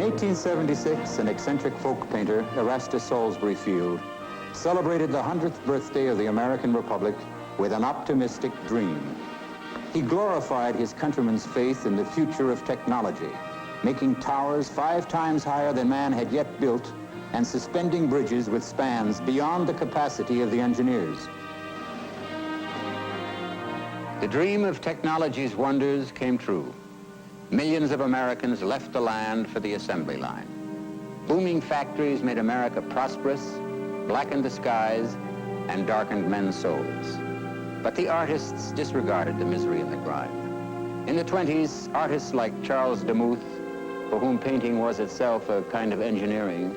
In 1876, an eccentric folk painter, Erastus Salisbury Field, celebrated the 100th birthday of the American Republic with an optimistic dream. He glorified his countrymen's faith in the future of technology, making towers 5 times higher than man had yet built and suspending bridges with spans beyond the capacity of the engineers. The dream of technology's wonders came true. Millions of Americans left the land for the assembly line. Booming factories made America prosperous, blackened the skies, and darkened men's souls. But the artists disregarded the misery and the grime. In the 20s, artists like Charles Demuth, for whom painting was itself a kind of engineering,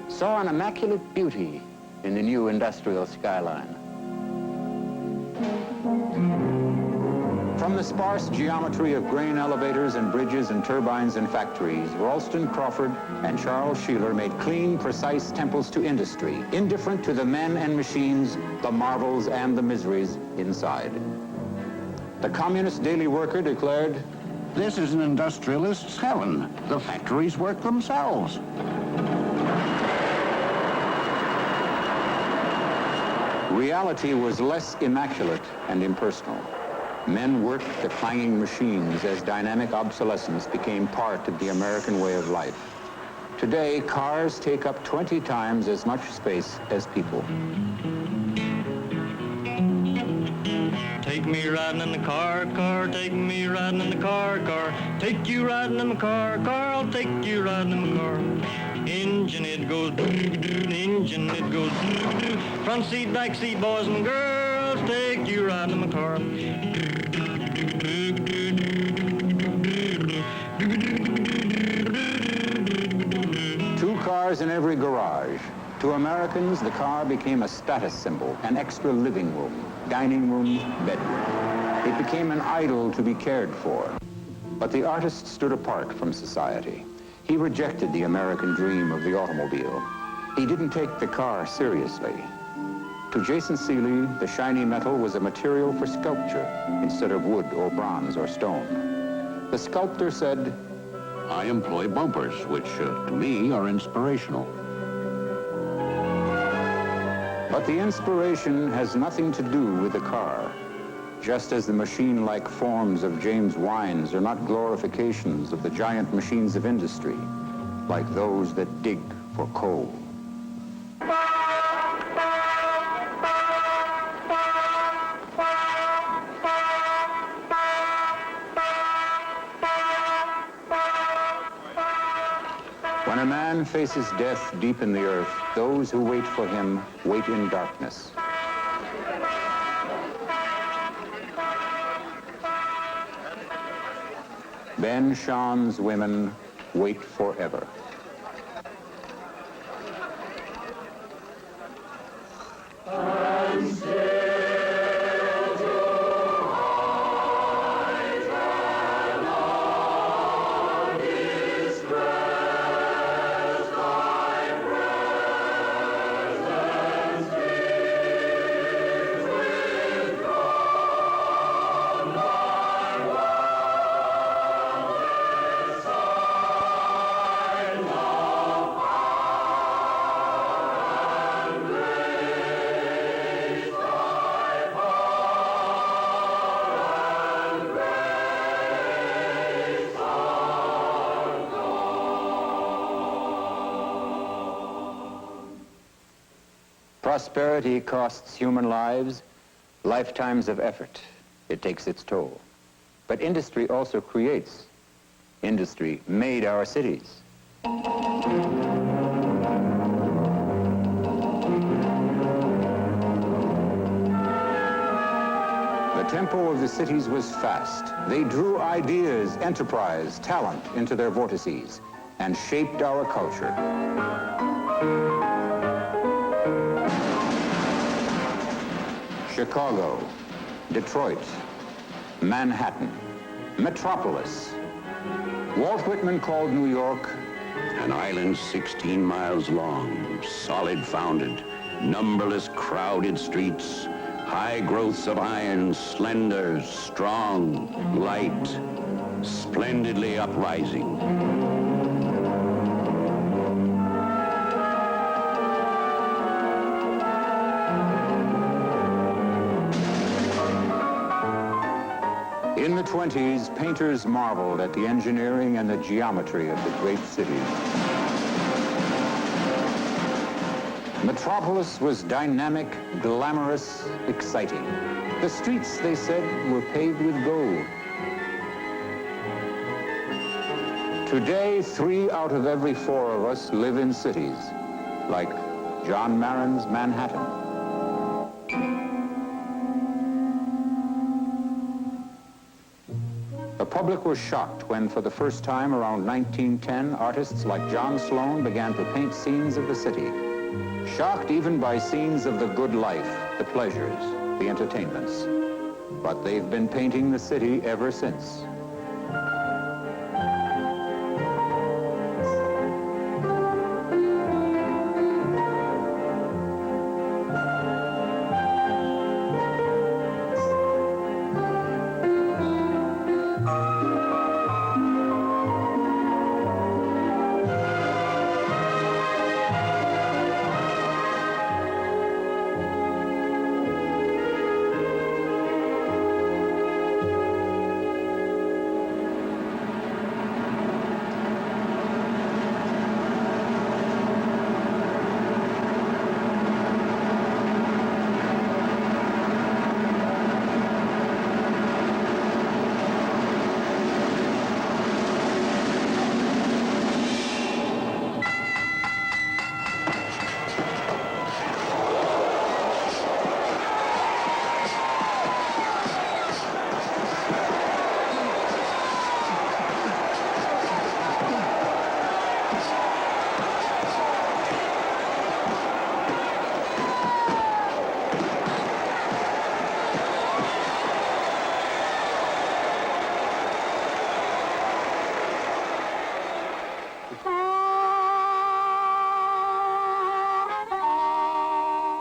saw an immaculate beauty in the new industrial skyline. From the sparse geometry of grain elevators and bridges and turbines and factories, Ralston Crawford and Charles Sheeler made clean, precise temples to industry, indifferent to the men and machines, the marvels and the miseries inside. The Communist Daily Worker declared, "This is an industrialist's heaven. The factories work themselves." Reality was less immaculate and impersonal. Men worked the clanging machines as dynamic obsolescence became part of the American way of life. Today, cars take up 20 times as much space as people. Take me riding in the car, take me riding in the car, take you riding in the car, I'll take you riding in the car. Engine, it goes doo-doo-doo, engine, it goes doo-doo-doo. Front seat, back seat, boys and girls, take you riding in the car. Two cars in every garage. To Americans, the car became a status symbol, an extra living room, dining room, bedroom. It became an idol to be cared for. But the artist stood apart from society. He rejected the American dream of the automobile. He didn't take the car seriously. To Jason Seeley, the shiny metal was a material for sculpture instead of wood or bronze or stone. The sculptor said, "I employ bumpers, which to me are inspirational." But the inspiration has nothing to do with the car, just as the machine-like forms of James Wines are not glorifications of the giant machines of industry, like those that dig for coal. When a man faces death deep in the earth, those who wait for him wait in darkness. Ben Shann's women wait forever. Prosperity costs human lives, lifetimes of effort. It takes its toll. But industry also creates. Industry made our cities. The tempo of the cities was fast. They drew ideas, enterprise, talent into their vortices and shaped our culture. Chicago, Detroit, Manhattan, Metropolis. Walt Whitman called New York An island 16 miles long, solid founded, numberless crowded streets, high growths of iron, slender, strong, light, splendidly uprising. In the 20s, painters marveled at the engineering and the geometry of the great cities. Metropolis was dynamic, glamorous, exciting. The streets, they said, were paved with gold. Today, 3 out of every 4 of us live in cities, like John Marin's Manhattan. The public was shocked when, for the first time around 1910, artists like John Sloan began to paint scenes of the city. Shocked even by scenes of the good life, the pleasures, the entertainments. But they've been painting the city ever since.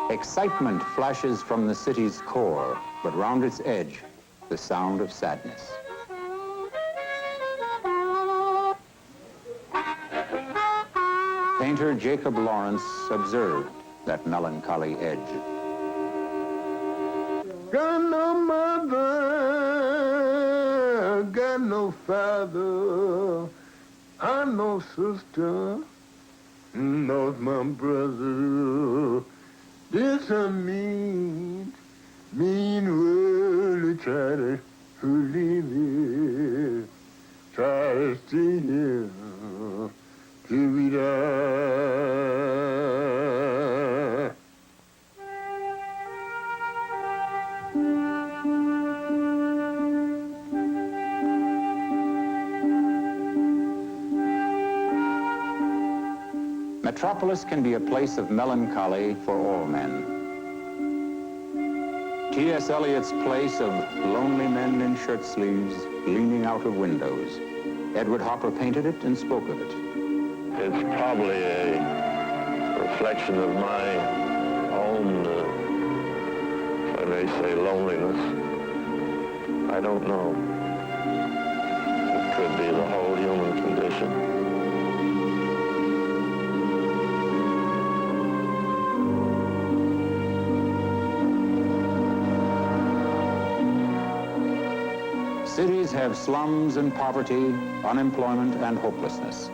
Excitement flashes from the city's core, but round its edge, the sound of sadness. Painter Jacob Lawrence observed that melancholy edge. Got no mother, got no father, I no sister, not my brother. This a mean world to try to live it, try to stay here till we die. Metropolis can be a place of melancholy for all men. T.S. Eliot's place of lonely men in shirt sleeves leaning out of windows. Edward Hopper painted it and spoke of it. It's probably a reflection of my own, if I may say, loneliness. I don't know. It could be the whole human condition. Cities have slums and poverty, unemployment and hopelessness.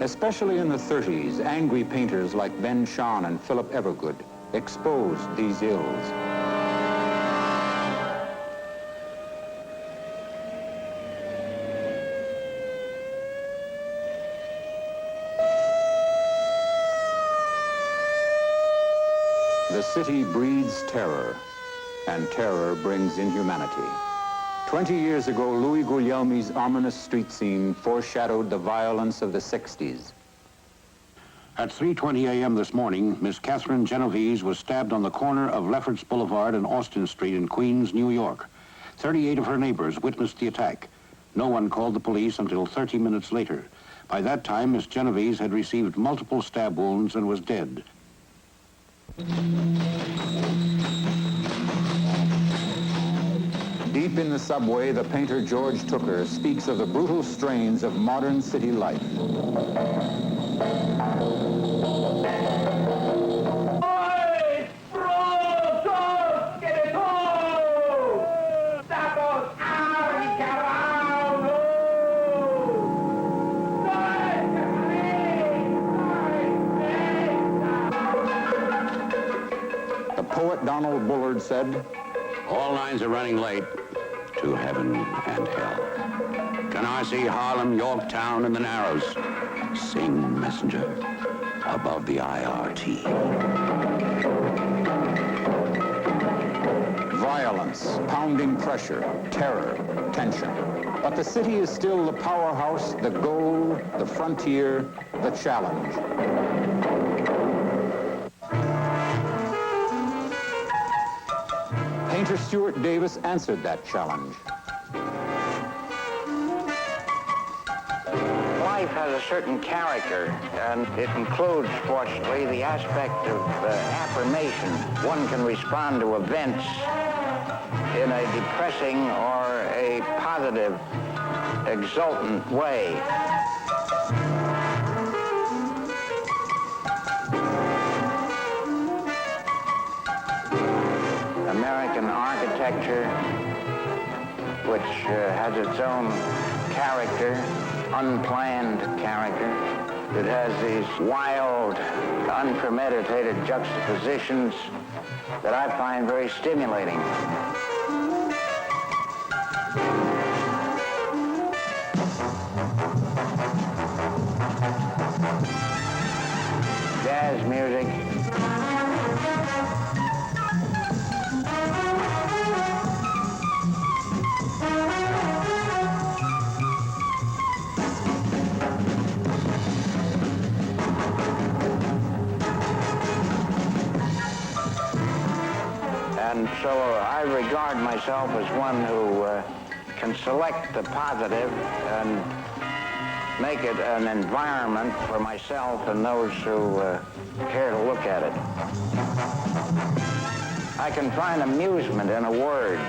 Especially in the 30s, angry painters like Ben Shahn and Philip Evergood exposed these ills. The city breeds terror, and terror brings inhumanity. 20 years ago, Louis Guglielmi's ominous street scene foreshadowed the violence of the 60s. At 3:20 a.m. this morning, Miss Catherine Genovese was stabbed on the corner of Lefferts Boulevard and Austin Street in Queens, New York. 38 of her neighbors witnessed the attack. No one called the police until 30 minutes later. By that time, Miss Genovese had received multiple stab wounds and was dead. Deep in the subway, the painter George Tooker speaks of the brutal strains of modern city life. Donald Bullard said, All lines are running late to heaven and hell. Canarsie, Harlem, Yorktown, and the Narrows. Sing, messenger, above the IRT. Violence, pounding pressure, terror, tension. But the city is still the powerhouse, the goal, the frontier, the challenge. Painter Stuart Davis answered that challenge. Life has a certain character, and it includes, fortunately, the aspect of affirmation. One can respond to events in a depressing or a positive, exultant way. American architecture, which has its own character, unplanned character. It has these wild, unpremeditated juxtapositions that I find very stimulating. Jazz music. And so I regard myself as one who can select the positive and make it an environment for myself and those who care to look at it. I can find amusement in a word.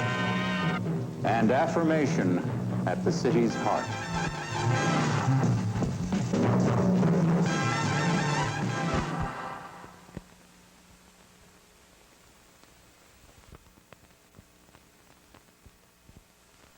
And affirmation at the city's heart.